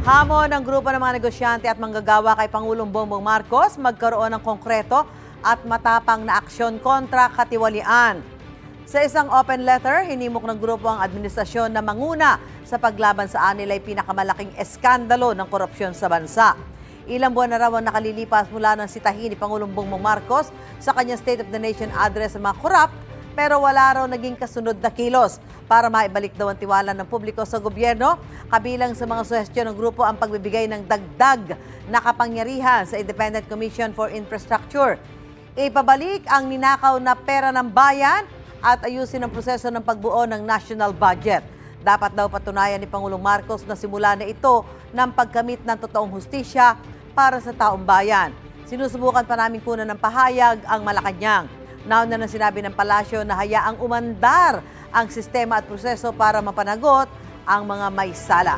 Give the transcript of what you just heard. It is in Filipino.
Hamon ng grupo ng mga negosyante at manggagawa kay Pangulong Bongbong Marcos magkaroon ng konkreto at matapang na aksyon kontra katiwalian. Sa isang open letter, hinimok ng grupo ang administrasyon na manguna sa paglaban sa anilay pinakamalaking eskandalo ng korupsyon sa bansa. Ilang buwan na raw ang nakalilipas mula ng sitahin ni Pangulong Bongbong Marcos sa kanyang State of the Nation address sa mga korap, pero wala raw naging kasunod na kilos para maibalik daw ang tiwala ng publiko sa gobyerno. Kabilang sa mga suhestyon ng grupo ang pagbibigay ng dagdag na kapangyarihan sa Independent Commission for Infrastructure. Ipabalik ang ninakaw na pera ng bayan at ayusin ang proseso ng pagbuo ng national budget. Dapat daw patunayan ni Pangulong Marcos na simula na ito ng pagkamit ng totoong hustisya para sa taong bayan. Sinusubukan pa namin kunan ng pahayag ang Malacanang. Nauna na sinabi ng palasyo na hayaang umandar ang sistema at proseso para mapanagot ang mga may sala.